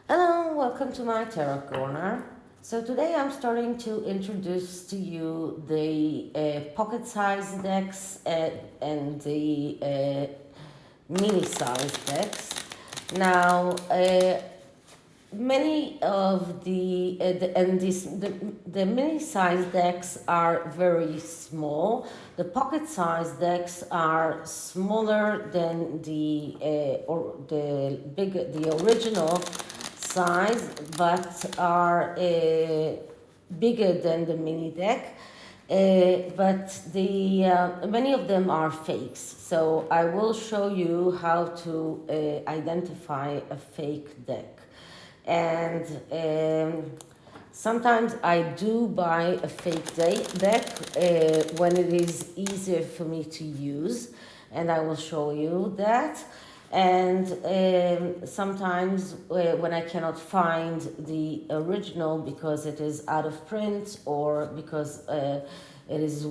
Hello, welcome to my tarot corner. So today I'm starting to introduce to you the pocket-sized decks and the mini-sized decks. Now, many of the mini-sized decks are very small. The pocket-sized decks are smaller than the original size, but are bigger than the mini deck. But many of them are fakes. So I will show you how to identify a fake deck. And sometimes I do buy a fake deck when it is easier for me to use, and I will show you that. And sometimes when I cannot find the original because it is out of print or because it is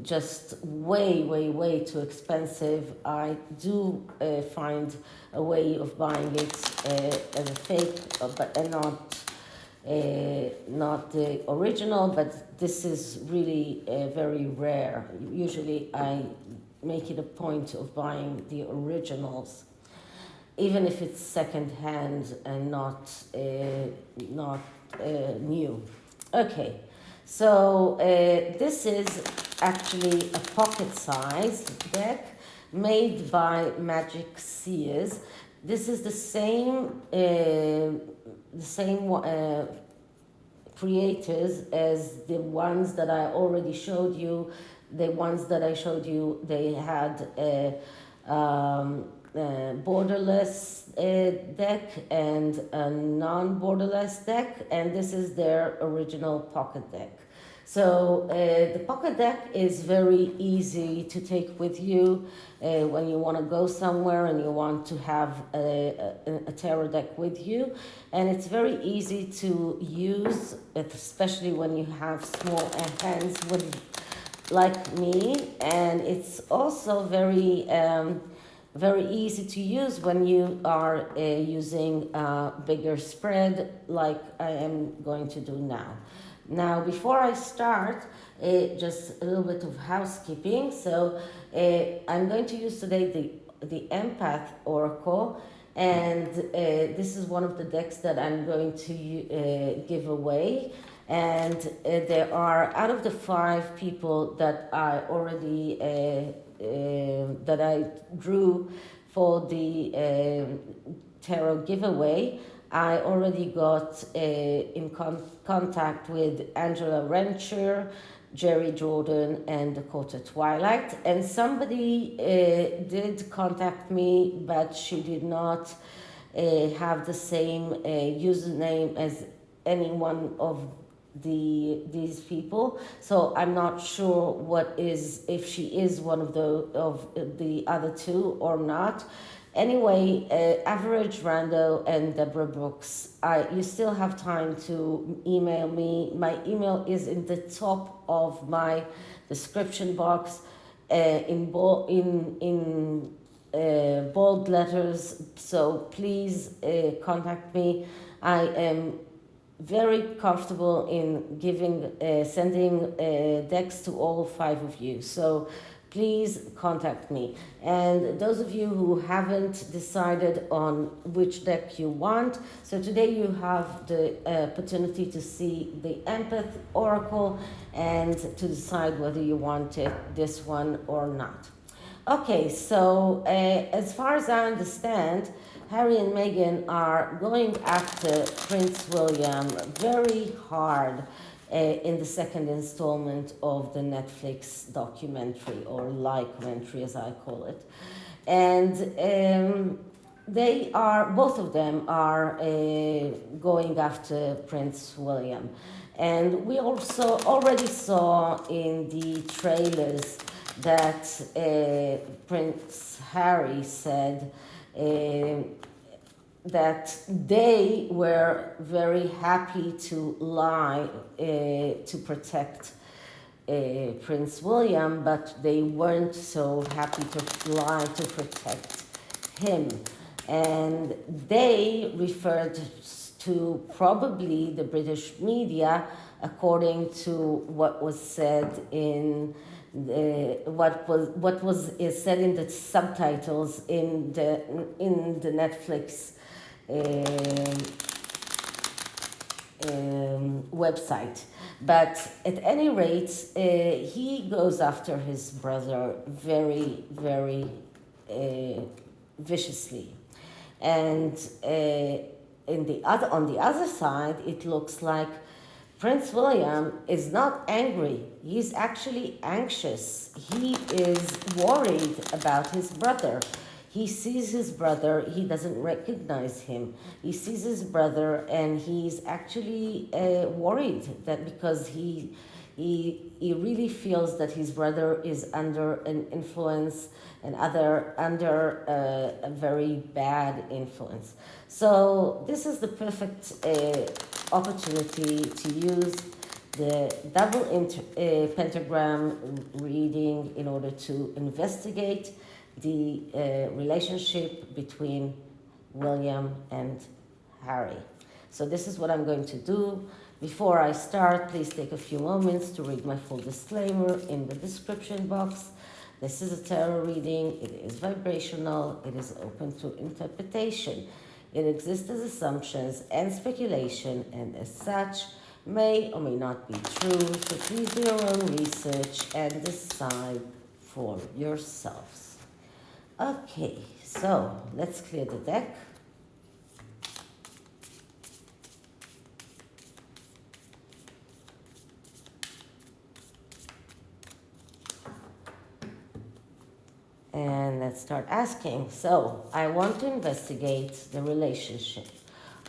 just way too expensive, I do find a way of buying it as a fake, but not the original. But this is really very rare. Usually I make it a point of buying the originals, even if it's second hand and not new. Okay, so this is actually a pocket-sized deck made by MAGICSEER'S. This is the same creators as the ones that I already showed you. The ones that I showed you, they had borderless deck and a non-borderless deck, and this is their original pocket deck. So the pocket deck is very easy to take with you when you want to go somewhere and you want to have a tarot deck with you, and it's very easy to use, especially when you have small hands like me, and it's also very easy to use when you are using a bigger spread like I am going to do now. Now, before I start, just a little bit of housekeeping. So I'm going to use today the Empath Oracle, and this is one of the decks that I'm going to give away. And there are, out of the 5 people that I already that I drew for the tarot giveaway, I already got in contact with Angela Rencher, Jerry Jordan, and Dakota Twilight. And somebody did contact me, but she did not have the same username as any one of these people, so I'm not sure if she is one of the other 2 or not. Anyway, Average Rando and Deborah Brooks, you still have time to email me. My email is in the top of my description box in bold letters, so please contact me. I am very comfortable in sending decks to all 5 of you. So please contact me. And those of you who haven't decided on which deck you want, so today you have the opportunity to see the Empath Oracle and to decide whether you want this one or not. Okay, so as far as I understand, Harry and Meghan are going after Prince William very hard in the second installment of the Netflix documentary, or like-mentary as I call it. And both of them are going after Prince William. And we also already saw in the trailers that Prince Harry said that they were very happy to lie to protect Prince William, but they weren't so happy to lie to protect him. And they referred to probably the British media, according to what was said in what was is said in the subtitles in the Netflix website. But at any rate, he goes after his brother very, very viciously, and on the other side, it looks like Prince William is not angry. He's actually anxious. He is worried about his brother. He sees his brother, he doesn't recognize him. He sees his brother and he's actually worried that because he really feels that his brother is under an influence and under a very bad influence. So this is the perfect opportunity to use the double pentagram reading in order to investigate the relationship between William and Harry. So this is what I'm going to do. Before I start, please take a few moments to read my full disclaimer in the description box. This is a tarot reading. It is vibrational. It is open to interpretation. It exists as assumptions and speculation, and as such, may or may not be true. So please do your own research and decide for yourselves. Okay, so let's clear the deck. And let's start asking. So, I want to investigate the relationship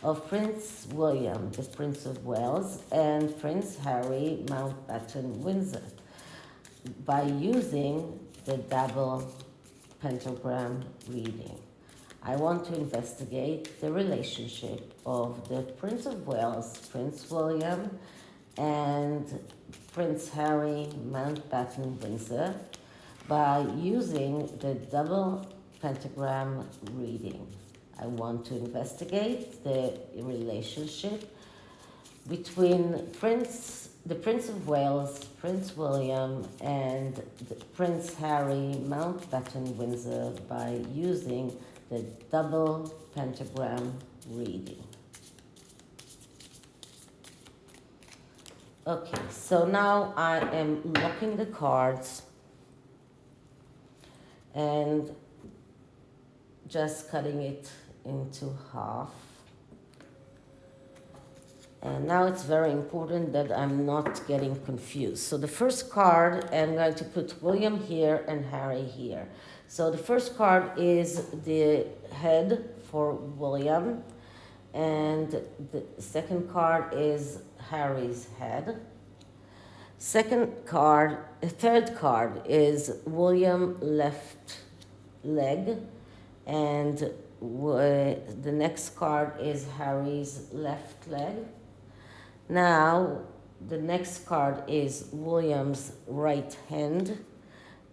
of Prince William, the Prince of Wales, and Prince Harry Mountbatten Windsor by using the double pentagram reading. I want to investigate the relationship of the Prince of Wales, Prince William, and Prince Harry Mountbatten Windsor by using the double pentagram reading. I want to investigate the relationship between the Prince of Wales, Prince William, and Prince Harry Mountbatten Windsor by using the double pentagram reading. Okay, so now I am locking the cards and just cutting it into half. And now it's very important that I'm not getting confused. So the first card, I'm going to put William here and Harry here. So the first card is the head for William, and the second card is Harry's head. Third card is William left leg, and the next card is Harry's left leg. Now, the next card is William's right hand,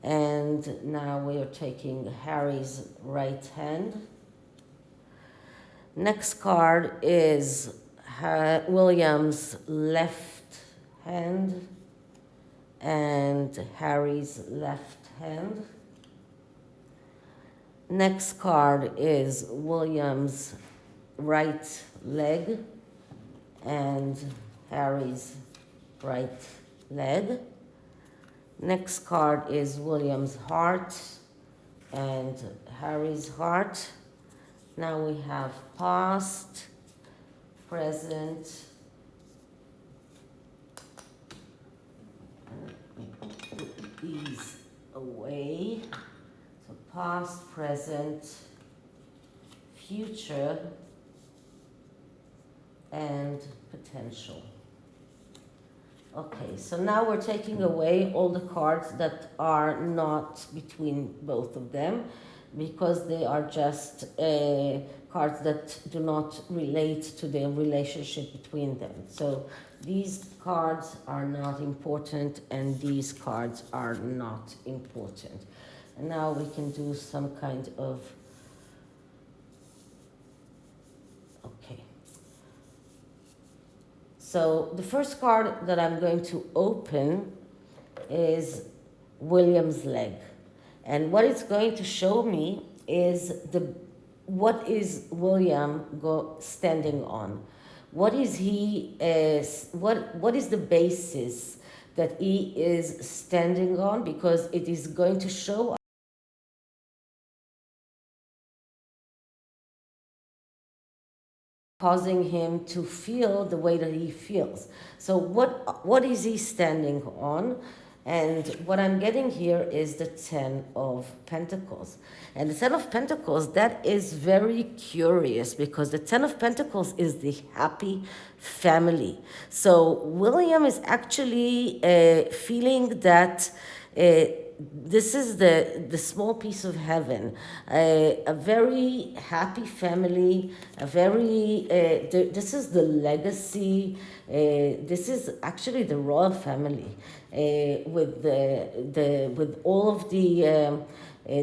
and now we are taking Harry's right hand. Next card is William's left hand and Harry's left hand. Next card is William's right leg and Harry's right leg. Next card is William's heart and Harry's heart. Now we have past, present, put these away. So past, present, future, and potential. Okay, so now we're taking away all the cards that are not between both of them, because they are just cards that do not relate to the relationship between them. So these cards are not important and these cards are not important. And now we can do some kind of, okay. So the first card that I'm going to open is William's leg. And what it's going to show me is what is William standing on? What is he what is the basis that he is standing on? Because it is going to show causing him to feel the way that he feels. So what is he standing on? And what I'm getting here is the Ten of Pentacles. And the Ten of Pentacles, that is very curious because the Ten of Pentacles is the happy family. So William is actually feeling that this is the small piece of heaven, a very happy family, a very, this is the legacy, this is actually the royal family with all of the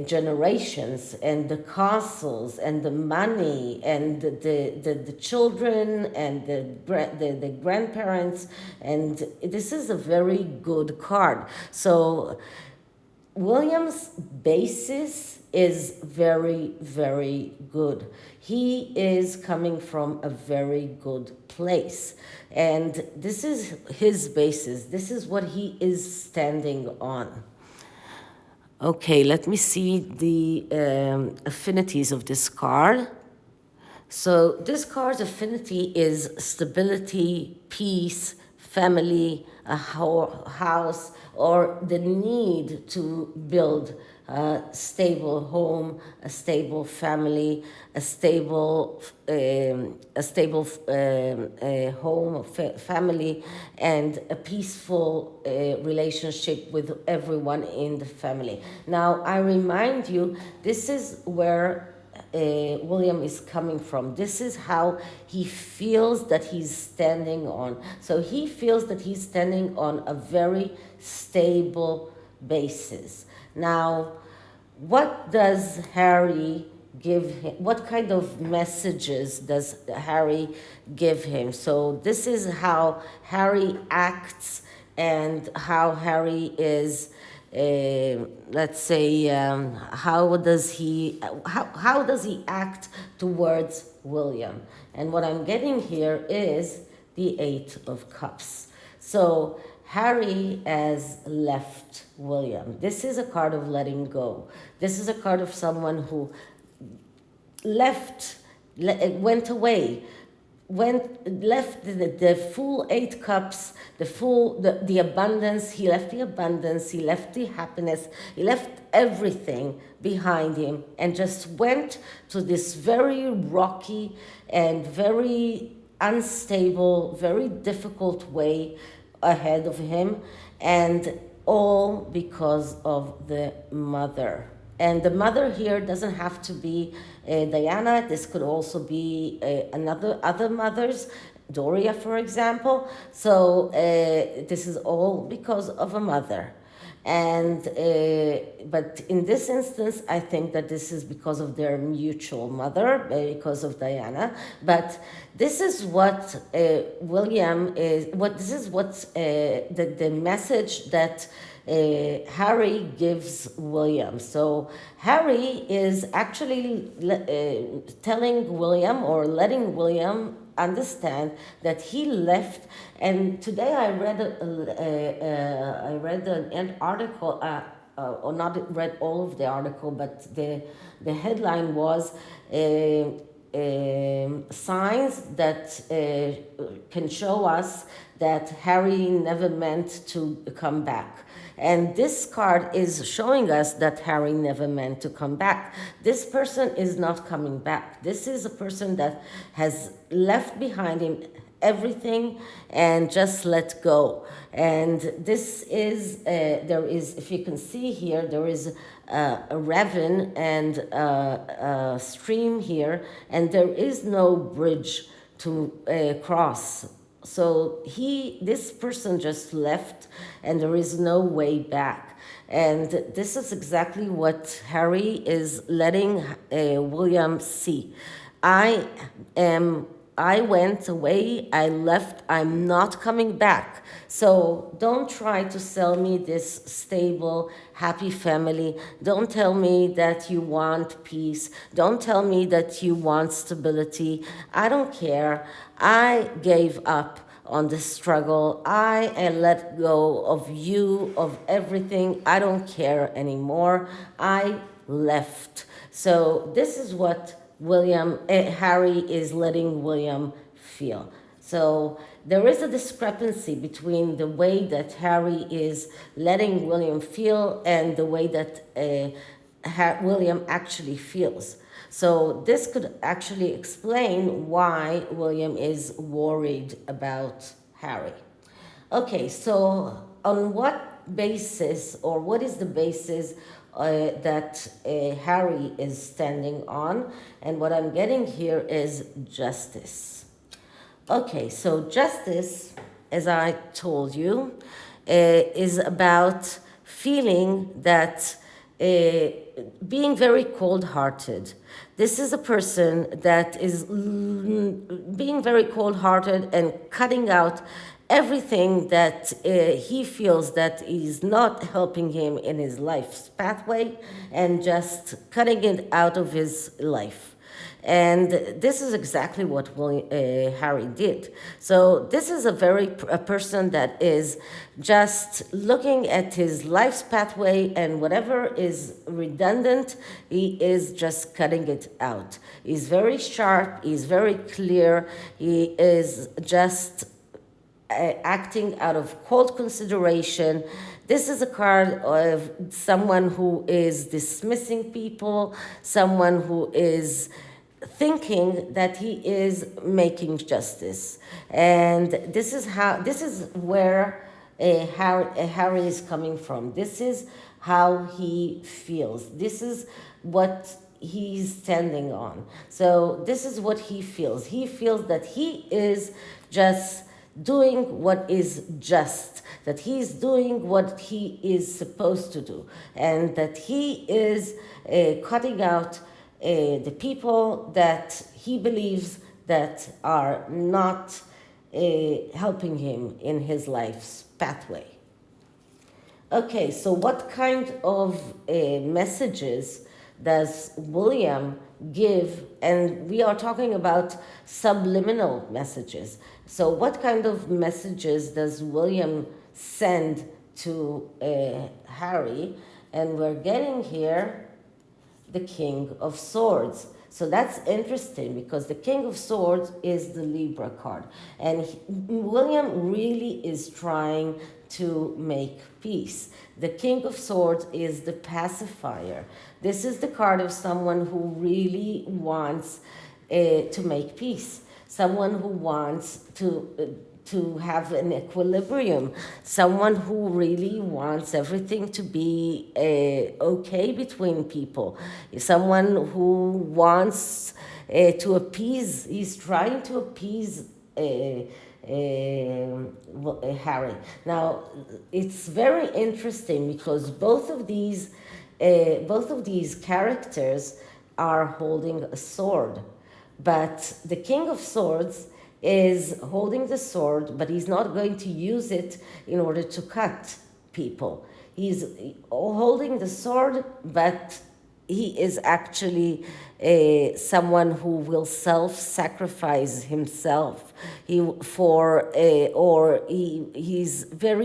generations and the castles and the money and the children and the grandparents, and this is a very good card. So William's basis is very, very good. He is coming from a very good place. And this is his basis. This is what he is standing on. Okay, let me see the affinities of this card. So this card's affinity is stability, peace, family, a house, or the need to build a stable home, a stable family, a stable home, family, and a peaceful relationship with everyone in the family. Now, I remind you, this is where William is coming from. This is how he feels that he's standing on. So he feels that he's standing on a very stable basis. Now, what does Harry give him? What kind of messages does Harry give him? So this is how Harry acts and how Harry is let's say, how does he act towards William? And what I'm getting here is the Eight of Cups. So Harry has left William. This is a card of letting go. This is a card of someone who went away, left the full 8 cups, the abundance. He left the abundance, he left the happiness, he left everything behind him and just went to this very rocky and very unstable, very difficult way ahead of him, and all because of the mother. And the mother here doesn't have to be Diana. This could also be other mothers, Doria, for example. So this is all because of a mother. And but in this instance, I think that this is because of their mutual mother, because of Diana. But this is what William is. This is what the message that Harry gives William. So Harry is actually telling William, or letting William understand that he left. And today I read an article, or not read all of the article, but the headline was signs that can show us that Harry never meant to come back. And this card is showing us that Harry never meant to come back. This person is not coming back. This is a person that has left behind him everything and just let go. And this is, there is, if you can see here, there is a ravine and a stream here, and there is no bridge to cross. So this person just left, and there is no way back. And this is exactly what Harry is letting William see. I am I went away, I left, I'm not coming back. So don't try to sell me this stable, happy family. Don't tell me that you want peace. Don't tell me that you want stability. I don't care. I gave up on the struggle. I let go of you, of everything. I don't care anymore. I left. So this is what Harry is letting William feel. So there is a discrepancy between the way that Harry is letting William feel and the way that William actually feels. So this could actually explain why William is worried about Harry. Okay, so on what basis, or what is the basis that Harry is standing on? And what I'm getting here is justice. Okay, so justice, as I told you, is about feeling that being very cold-hearted. This is a person that is being very cold-hearted and cutting out everything that he feels that is not helping him in his life's pathway, and just cutting it out of his life. And this is exactly what Harry did. So this is a person that is just looking at his life's pathway, and whatever is redundant, he is just cutting it out. He's very sharp, he's very clear, he is just acting out of cold consideration. This is a card of someone who is dismissing people, someone who is thinking that he is making justice. And this is where Harry is coming from. This is how he feels. This is what he's standing on. So this is what he feels. He feels that he is just doing what is just, that he's doing what he is supposed to do, and that he is cutting out the people that he believes that are not helping him in his life's pathway. Okay, so what kind of messages does William give? And we are talking about subliminal messages. So what kind of messages does William send to Harry? And we're getting here the King of Swords. So that's interesting, because the King of Swords is the Libra card. And William really is trying to make peace. The King of Swords is the pacifier. This is the card of someone who really wants to make peace. Someone who wants to have an equilibrium, someone who really wants everything to be okay between people, someone who wants to appease, he's trying to appease Harry. Now, it's very interesting because both of these characters are holding a sword, but the King of Swords is holding the sword, but he's not going to use it in order to cut people. He's holding the sword, but he is actually someone who will self-sacrifice himself. He's very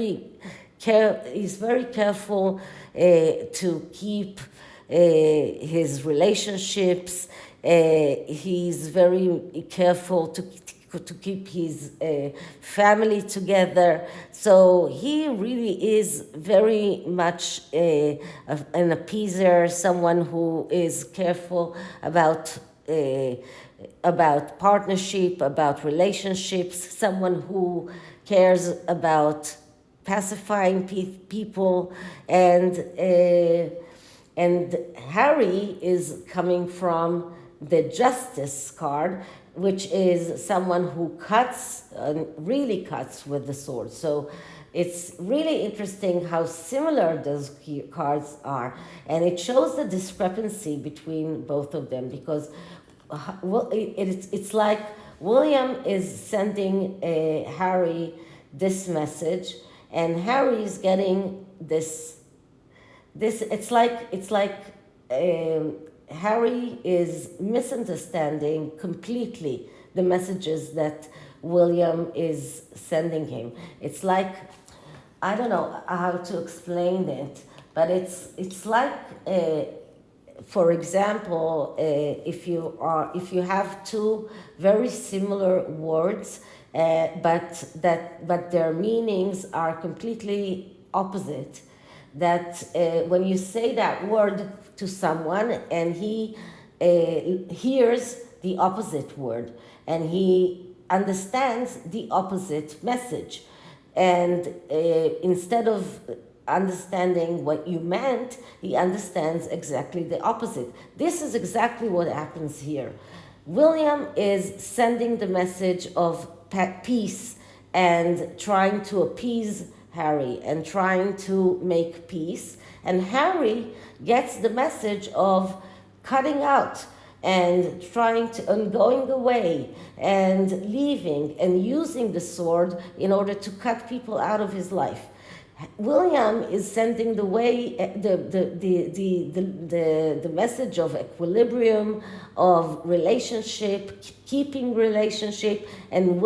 careful to keep his relationships. He's very careful to keep his family together. So he really is very much an appeaser, someone who is careful about partnership, about relationships, someone who cares about pacifying people. And Harry is coming from the Justice card, which is someone who cuts, really cuts with the sword. So it's really interesting how similar those cards are. And it shows the discrepancy between both of them, because it's like William is sending Harry this message, and Harry is getting this. It's like Harry is misunderstanding completely the messages that William is sending him. It's like, I don't know how to explain it, but it's like, for example, if you have two very similar words, but their meanings are completely opposite. That when you say that word to someone and he hears the opposite word and he understands the opposite message, and instead of understanding what you meant, he understands exactly the opposite. This is exactly what happens here. William is sending the message of peace and trying to appease Harry and trying to make peace, and Harry gets the message of cutting out and going away and leaving and using the sword in order to cut people out of his life. William is sending the message of equilibrium, of relationship, keeping relationship, and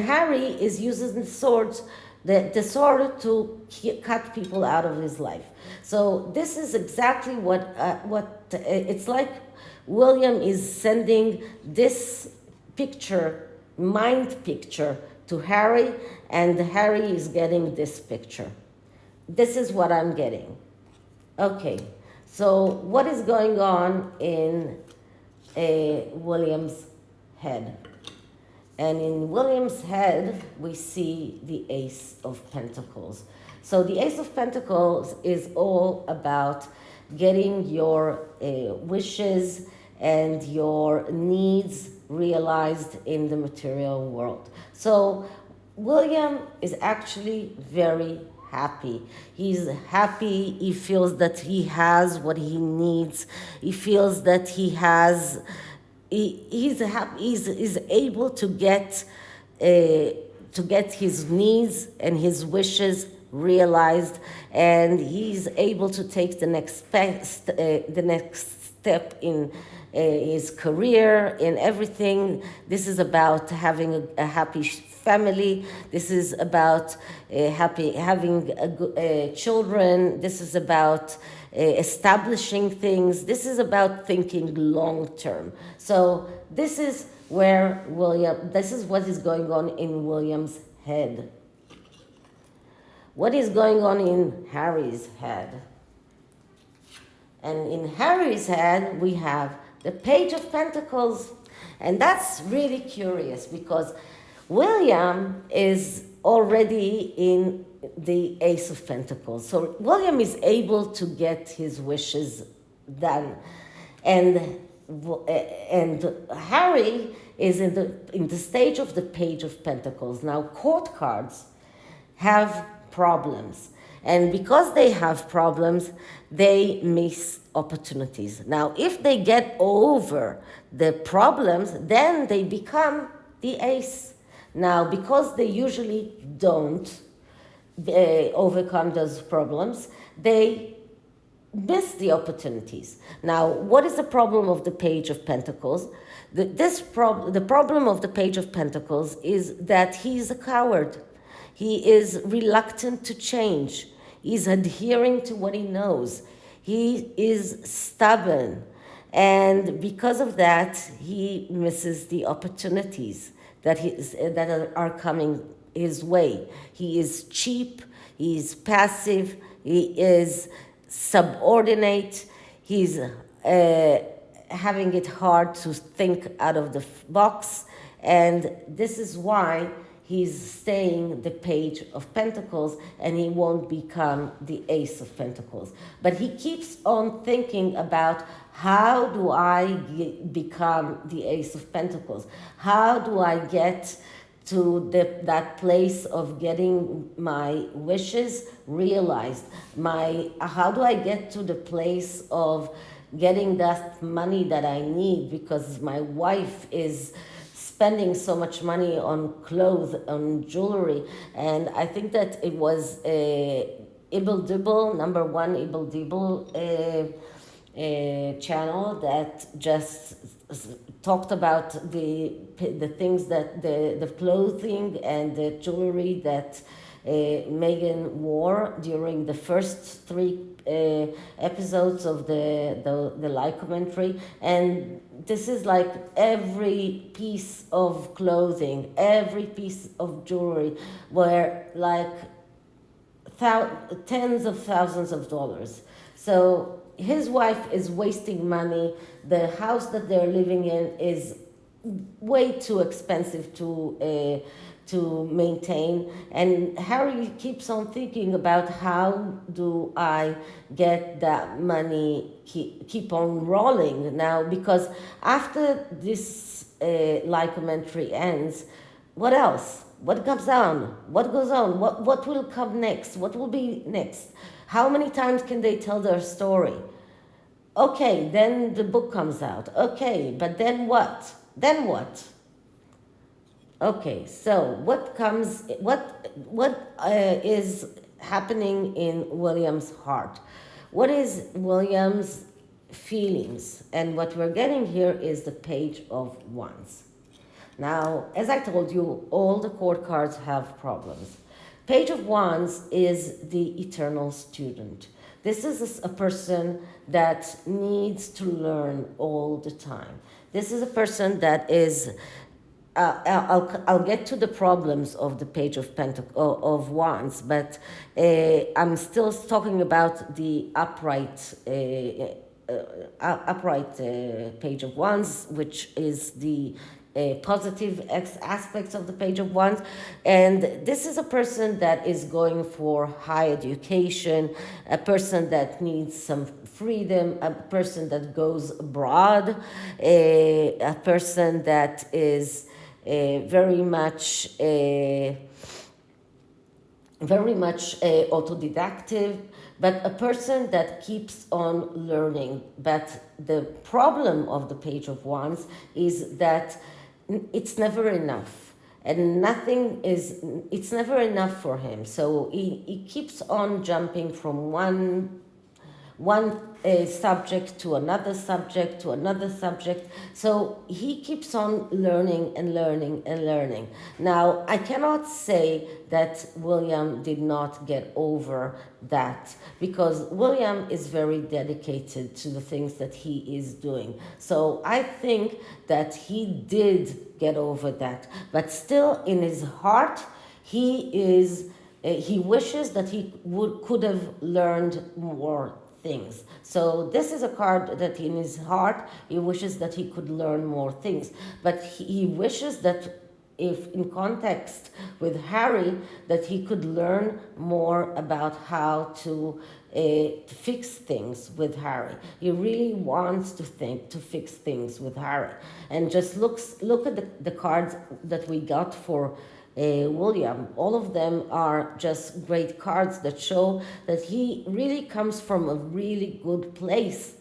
Harry is using the sword to cut people out of his life. So this is exactly what it's like. William is sending this mind picture to Harry, and Harry is getting this picture. This is what I'm getting. Okay, so what is going on in William's head? And in William's head, we see the Ace of Pentacles. So the Ace of Pentacles is all about getting your wishes and your needs realized in the material world. So William is actually very happy. He's happy. He feels that he has what he needs. He feels that he's able to get his needs and his wishes realized, and he's able to take the next step in his career, in everything. This is about having a happy family. This is about having children. This is about establishing things. This is about thinking long term. So this is what is going on in William's head. What is going on in Harry's head? And in Harry's head, we have the Page of Pentacles. And that's really curious because William is already in the Ace of Pentacles. So William is able to get his wishes done. And Harry is in the stage of the Page of Pentacles. Now, court cards have problems. And because they have problems, they miss opportunities. Now, if they get over the problems, then they become the ace. Now, because they usually don't overcome those problems, they miss the opportunities. Now, what is the problem of the Page of Pentacles? The problem of the Page of Pentacles is that he's a coward. He is reluctant to change. He's adhering to what he knows. He is stubborn. And because of that, he misses the opportunities that are coming his way. He is cheap. He is passive. He is subordinate. He's having it hard to think out of the box. And this is why he's staying the Page of Pentacles, and he won't become the Ace of Pentacles. But he keeps on thinking about, how do I become the Ace of Pentacles? How do I get to that place of getting my wishes realized? How do I get to the place of getting that money that I need, because my wife is spending so much money on clothes, on jewelry, and I think that it was Ibble Dibble, number one Ibble Dibble channel that just talked about the things that the clothing and the jewelry that Meghan wore during the first three episodes of the live commentary, and this is like every piece of clothing, every piece of jewelry were like tens of thousands of dollars. So his wife is wasting money. The house that they're living in is way too expensive to maintain, and Harry keeps on thinking about how do I get that money keep on rolling now, because after this live commentary ends, what else? What comes on? What goes on? What will come next? What will be next? How many times can they tell their story? Okay, then the book comes out. Okay, but then what? Then what? Okay, so what is happening in William's heart? What is William's feelings? And what we're getting here is the Page of Wands. Now, as I told you, all the court cards have problems. Page of Wands is the eternal student. This is a person that needs to learn all the time. This is a person that is, I'll get to the problems of the Page of Wands, but I'm still talking about the upright Page of Wands, which is the positive aspects of the Page of Wands. And this is a person that is going for high education, a person that needs some freedom, a person that goes abroad, a person that is very much autodidactive, but a person that keeps on learning. But the problem of the Page of Wands is that it's never enough, and it's never enough for him. So he keeps on jumping from one subject to another subject to another subject. So he keeps on learning and learning and learning. Now, I cannot say that William did not get over that, because William is very dedicated to the things that he is doing. So I think that he did get over that, but still in his heart, he wishes that he could have learned more things. So this is a card that in his heart, he wishes that he could learn more things. But he wishes that if in context with Harry, that he could learn more about how to fix things with Harry. He really wants to fix things with Harry. And just look at the cards that we got for William. All of them are just great cards that show that he really comes from a really good place.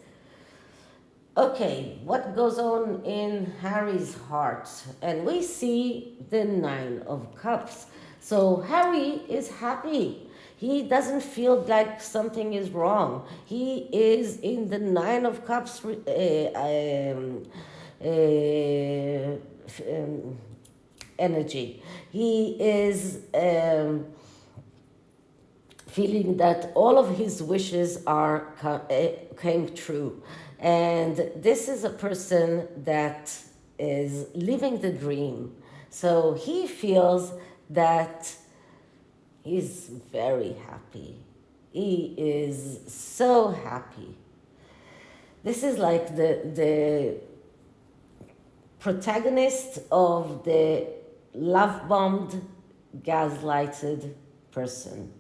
Okay, what goes on in Harry's heart? And we see the Nine of Cups. So Harry is happy. He doesn't feel like something is wrong. He is in the Nine of Cups energy. He is feeling that all of his wishes came true. And this is a person that is living the dream. So he feels that he's very happy. He is so happy. This is like the protagonist of the love-bombed, gaslighted person.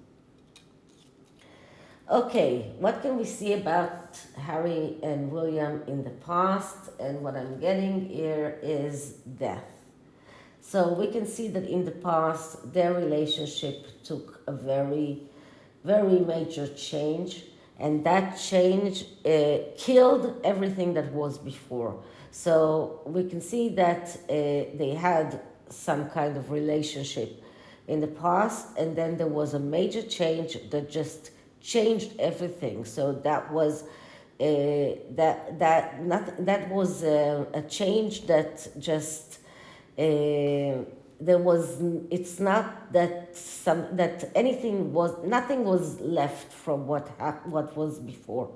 Okay, what can we see about Harry and William in the past? And what I'm getting here is death. So we can see that in the past, their relationship took a very, very major change. And that change killed everything that was before. So we can see that they had some kind of relationship in the past, and then there was a major change that just changed everything. So that was that was a change that just there was. It's not that nothing was left from what was before.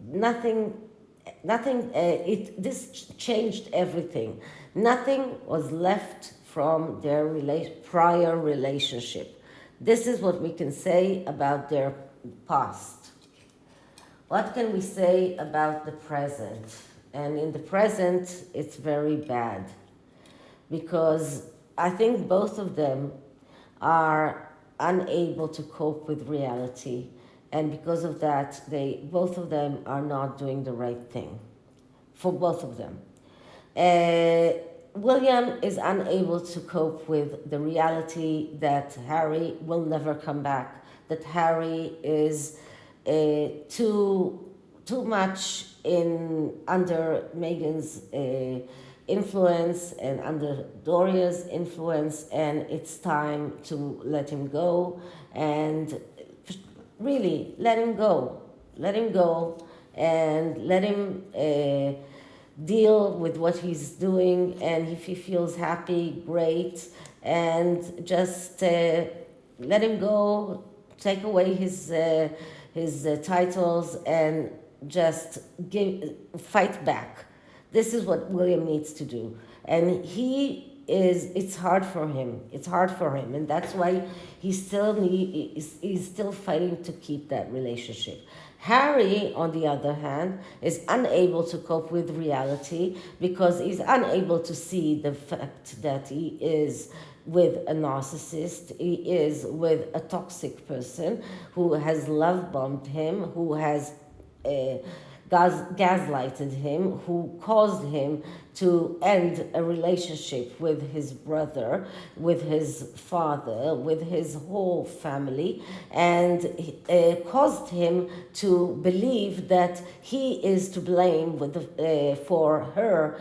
Nothing this changed everything. Nothing was left from their prior relationship. This is what we can say about their past. What can we say about the present? And in the present, it's very bad, because I think both of them are unable to cope with reality, and because of that, both of them are not doing the right thing. For both of them, William is unable to cope with the reality that Harry will never come back. That Harry is too much under Meghan's influence and under Doria's influence, and it's time to let him go, and really let him go, and let him deal with what he's doing, and if he feels happy, great, and just let him go, take away his titles, and just fight back. This is what William needs to do, and it's hard for him. It's hard for him, and that's why he's still fighting to keep that relationship. Harry, on the other hand, is unable to cope with reality because he's unable to see the fact that he is with a narcissist, he is with a toxic person who has love bombed him, who has gaslighted him, who caused him to end a relationship with his brother, with his father, with his whole family, and caused him to believe that he is to blame for her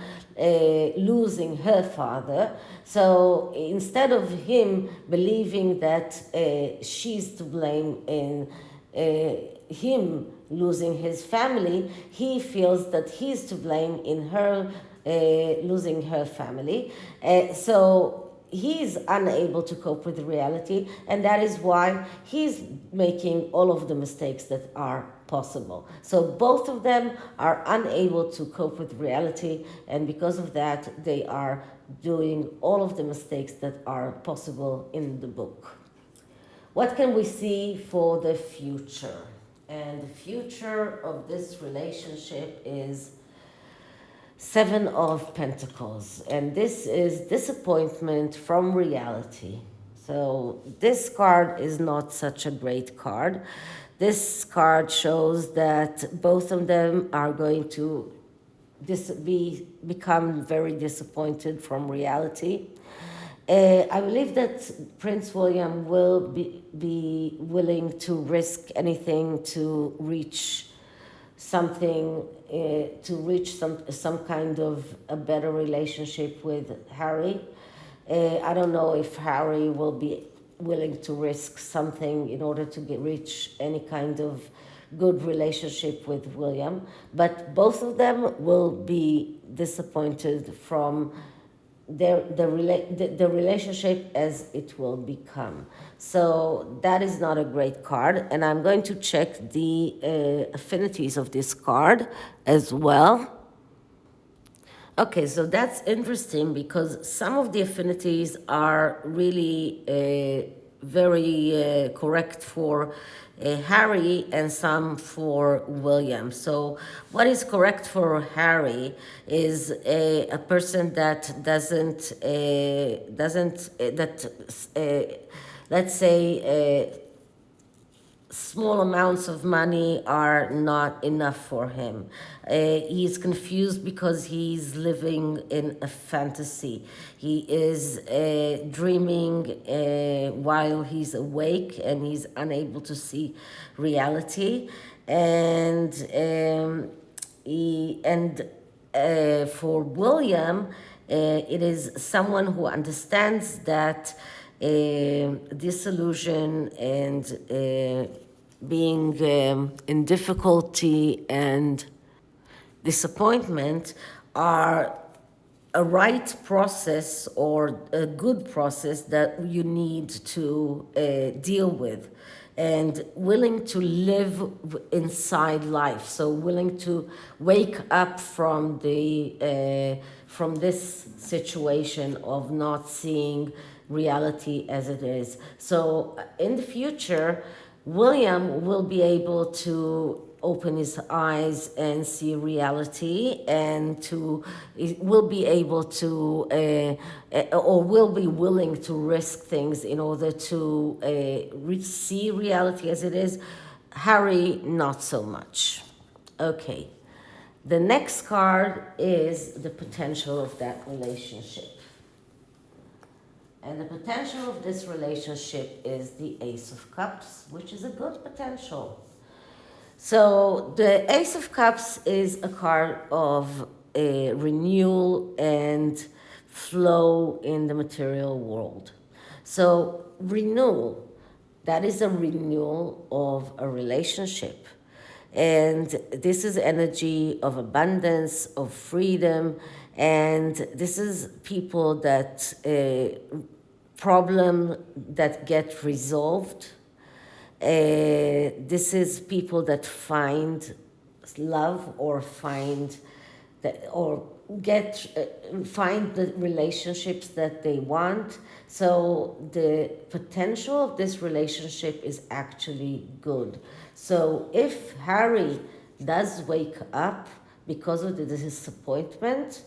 losing her father. So instead of him believing that she's to blame in him losing his family, he feels that he's to blame in her losing her family. So he's unable to cope with reality, and that is why he's making all of the mistakes that are possible. So both of them are unable to cope with reality, and because of that, they are doing all of the mistakes that are possible in the book. What can we see for the future? And the future of this relationship is Seven of Pentacles. And this is disappointment from reality. So this card is not such a great card. This card shows that both of them are going to become very disappointed from reality. I believe that Prince William will be willing to risk anything to reach something, some kind of a better relationship with Harry. I don't know if Harry will be willing to risk something in order to reach any kind of good relationship with William, but both of them will be disappointed from the relationship as it will become. So that is not a great card, and I'm going to check the affinities of this card as well. Okay, so that's interesting because some of the affinities are really very correct for Harry and some for William. So what is correct for Harry is a person that let's say small amounts of money are not enough for him. He's confused because he's living in a fantasy. He is dreaming while he's awake, and he's unable to see reality. And for William, it is someone who understands that disillusion and being in difficulty and disappointment are a right process or a good process that you need to deal with, and willing to live inside life. So willing to wake up from this situation of not seeing reality as it is. So in the future, William will be able to open his eyes and see reality, and will be able to or will be willing to risk things in order to see reality as it is. Harry, not so much. Okay, the next card is the potential of that relationship. And the potential of this relationship is the Ace of Cups, which is a good potential. So the Ace of Cups is a card of a renewal and flow in the material world. So renewal, that is a renewal of a relationship. And this is energy of abundance, of freedom, and this is people that problem that get resolved. This is people that find love or find find the relationships that they want. So the potential of this relationship is actually good. So if Harry does wake up because of the disappointment,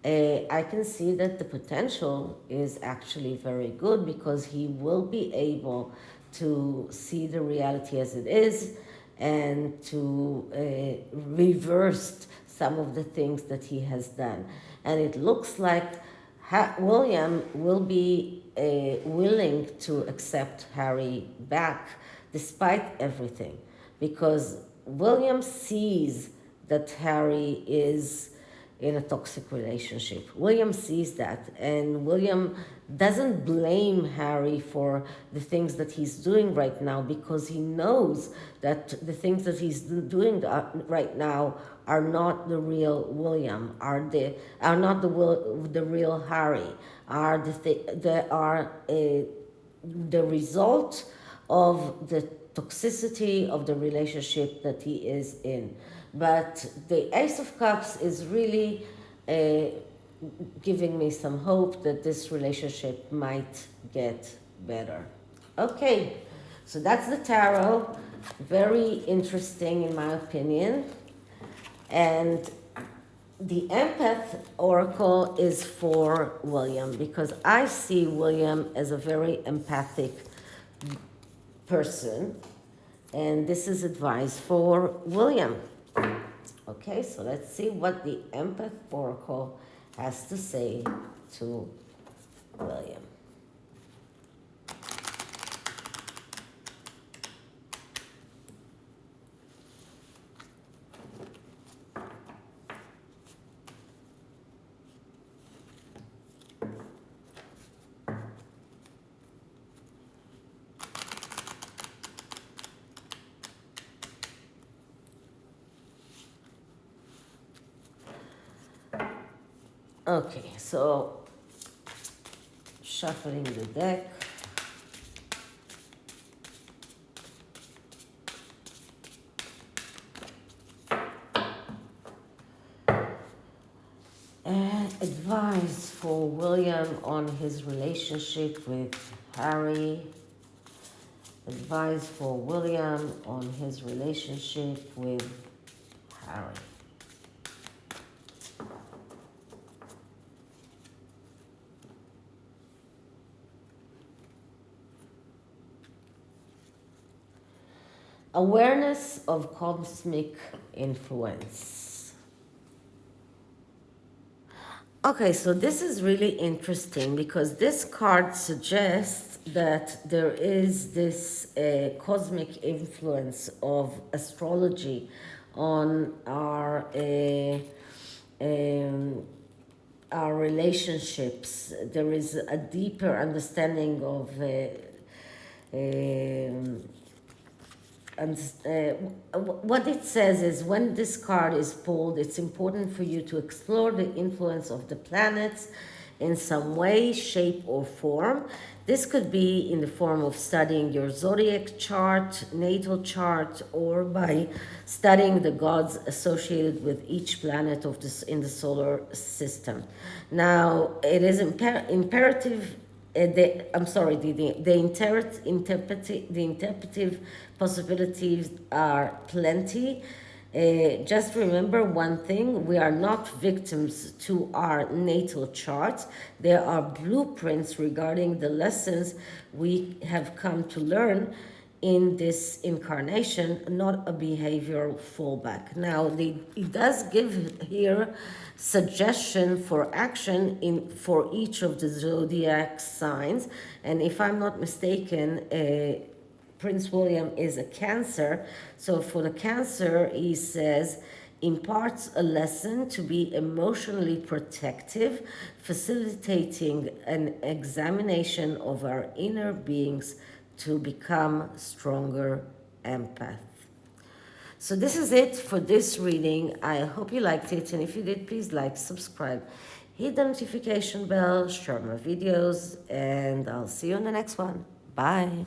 I can see that the potential is actually very good, because he will be able to see the reality as it is and to reverse some of the things that he has done. And it looks like William will be willing to accept Harry back despite everything, because William sees that Harry is in a toxic relationship. William sees that, and William doesn't blame Harry for the things that he's doing right now, because he knows that the things that he's doing right now are not the real William, are not the real Harry, are the result of the toxicity of the relationship that he is in. But the Ace of Cups is really giving me some hope that this relationship might get better. Okay, so that's the tarot. Very interesting in my opinion. And the Empath Oracle is for William, because I see William as a very empathic person. And this is advice for William. Okay, so let's see what the Empath Oracle has to say to William. Okay, so shuffling the deck. And advice for William on his relationship with Harry. Advice for William on his relationship with Harry. Awareness of cosmic influence. Okay, so this is really interesting, because this card suggests that there is this cosmic influence of astrology on our our relationships. There is a deeper understanding of and what it says is when this card is pulled, it's important for you to explore the influence of the planets in some way, shape, or form. This could be in the form of studying your zodiac chart, natal chart, or by studying the gods associated with each planet of this in the solar system. Now, it is imperative the interpretive possibilities are plenty. Just remember one thing, we are not victims to our natal charts. There are blueprints regarding the lessons we have come to learn in this incarnation, not a behavioral fallback. Now, it does give here suggestion for action for each of the zodiac signs, and if I'm not mistaken, Prince William is a Cancer. So for the Cancer, he says, imparts a lesson to be emotionally protective, facilitating an examination of our inner beings to become stronger empath. So this is it for this reading. I hope you liked it, and if you did, please like, subscribe, hit the notification bell, share my videos, and I'll see you in the next one. Bye.